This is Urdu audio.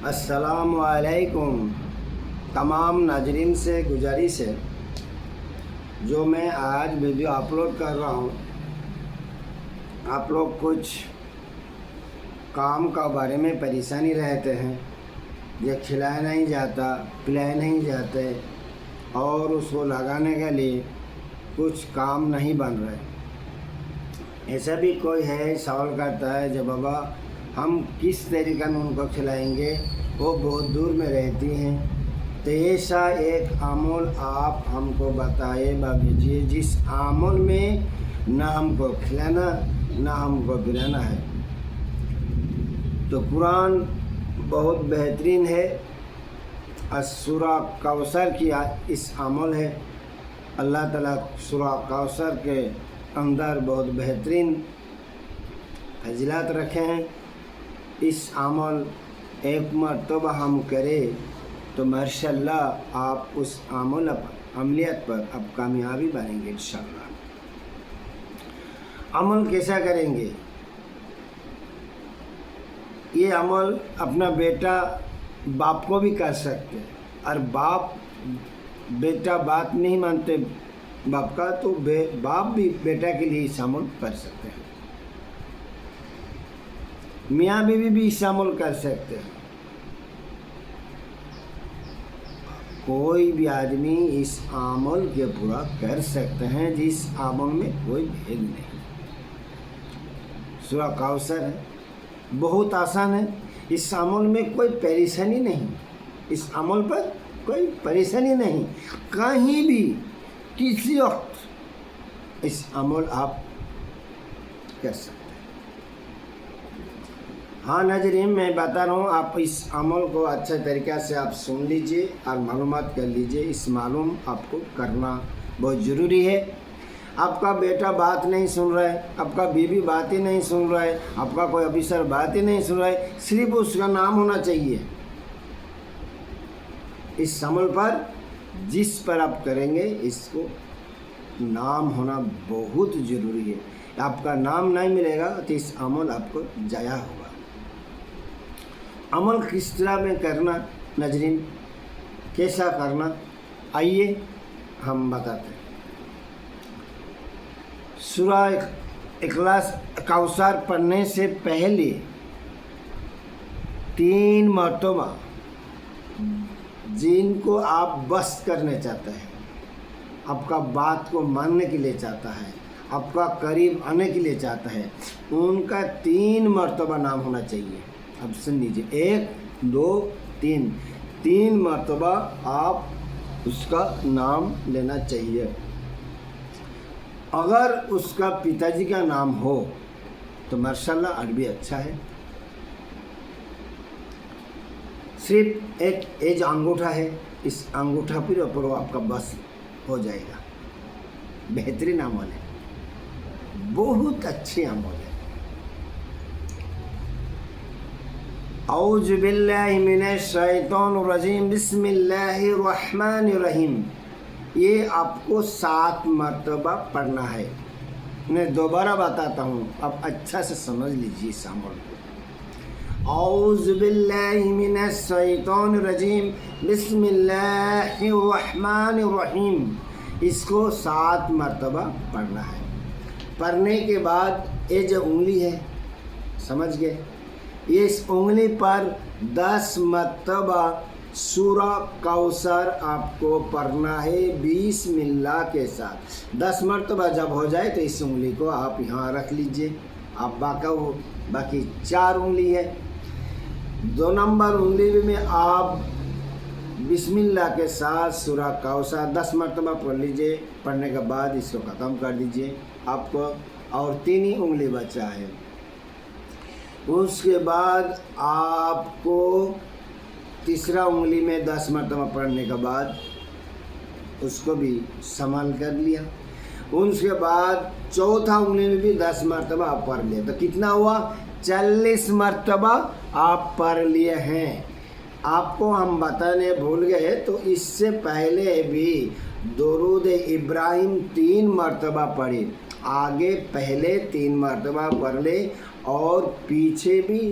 السلام علیکم. تمام ناظرین سے گزارش ہے، جو میں آج ویڈیو اپلوڈ کر رہا ہوں، آپ لوگ کچھ کام کا بارے میں پریشانی رہتے ہیں، یہ کھلایا نہیں جاتا، پلایا نہیں جاتے، اور اس کو لگانے کے لیے کچھ کام نہیں بن رہے. ایسا بھی کوئی ہے سوال کرتا ہے، جب بابا ہم کس طریقے میں ان کو کھلائیں گے، وہ بہت دور میں رہتی ہیں، تو ایسا ایک عمل آپ ہم کو بتائے بھیجیے جس عمل میں نہ ہم کو کھلانا نہ ہم کو پلانا ہے. تو قرآن بہت بہترین ہے، سورہ کوثر کی اس عمل ہے. اللہ تعالیٰ سورہ کوثر کے اندر بہت بہترین فضیلات رکھے ہیں. اس عمل ایک مرتبہ ہم کریں تو ماشاءاللہ آپ اس عملیات پر اب کامیابی بنیں گے انشاءاللہ. عمل کیسا کریں گے؟ یہ عمل اپنا بیٹا باپ کو بھی کر سکتے ہیں، اور بیٹا بات نہیں مانتے باپ کا، تو باپ بھی بیٹا کے لیے اس عمل کر سکتے ہیں. میاں بیوی بھی اس عمل کر سکتے ہیں. کوئی بھی آدمی اس عمل کے پورا کر سکتے ہیں جس عمل میں کوئی بھید نہیں. سورہ کوثر ہے، بہت آسان ہے. اس عمل میں کوئی پریشانی نہیں، اس عمل پر کوئی پریشانی نہیں. کہیں بھی کسی وقت اس عمل آپ کر سکتے ہیں. ہاں ناظرین، میں بتا رہا ہوں، آپ اس عمل کو اچھے طریقے سے آپ سن لیجئے اور معلومات کر لیجئے. اس معلوم آپ کو کرنا بہت ضروری ہے. آپ کا بیٹا بات نہیں سن رہا ہے، آپ کا بیوی بات ہی نہیں سن رہا ہے، آپ کا کوئی آفیسر بات ہی نہیں سن رہا ہے، صرف اس کا نام ہونا چاہیے. اس عمل پر جس پر آپ کریں گے، اس کو نام ہونا بہت ضروری ہے. آپ کا نام نہیں ملے گا تو اس عمل آپ کو ضائع ہوگا. عمل کس طرح میں کرنا ناظرین، کیسا کرنا، آئیے ہم بتاتے ہیں. سورہ اخلاص کوثر پڑھنے سے پہلے 3 مرتبہ جن کو آپ بس کرنے چاہتے ہیں، آپ کا بات کو ماننے کے لیے چاہتا ہے، آپ کا قریب آنے کے لیے چاہتا ہے، ان کا 3 مرتبہ نام ہونا چاہیے. اب سن لیجیے، 1 2 3 مرتبہ آپ اس کا نام لینا چاہیے. اگر اس کا پتا جی کا نام ہو تو ماشاءاللہ اور بھی اچھا ہے. صرف ایک ایج انگوٹھا ہے، اس انگوٹھا پر اوپر آپ کا بس ہو جائے گا. بہترین عمل ہے، بہت اچھی عمل ہے. اعوذ باللہ من الشیطان الرجیم، بسم اللہ الرحمن الرحیم. یہ آپ کو 7 مرتبہ پڑھنا ہے. میں دوبارہ بتاتا ہوں، آپ اچھا سے سمجھ لیجیے اس عمل کو. اعوذ باللہ من الشیطان الرجیم، بسم اللہ الرحمن الرحیم. اس کو 7 مرتبہ پڑھنا ہے. پڑھنے کے بعد یہ جو انگلی ہے، سمجھ گئے، اس انگلی پر 10 مرتبہ سورہ کوثر آپ کو پڑھنا ہے بسم اللہ کے ساتھ. 10 مرتبہ جب ہو جائے تو اس انگلی کو آپ یہاں رکھ لیجئے. آپ باقی 4 انگلی ہے، 2 نمبر انگلی میں آپ بسم اللہ کے ساتھ سورہ کوثر 10 مرتبہ پڑھ لیجئے. پڑھنے کے بعد اس کو ختم کر دیجئے. آپ کو اور 3 ہی انگلی بچا ہے. اس کے بعد آپ کو تیسرا انگلی میں 10 مرتبہ پڑھنے کے بعد اس کو بھی سنبھال کر لیا. اس کے بعد چوتھا انگلی میں بھی 10 مرتبہ آپ پڑھ لیا. تو کتنا ہوا؟ 40 مرتبہ آپ پڑھ لیے ہیں. آپ کو ہم بتانے بھول گئے، تو اس سے پہلے بھی درود ابراہیم 3 مرتبہ پڑھے. آگے پہلے 3 مرتبہ پڑھ لے اور پیچھے بھی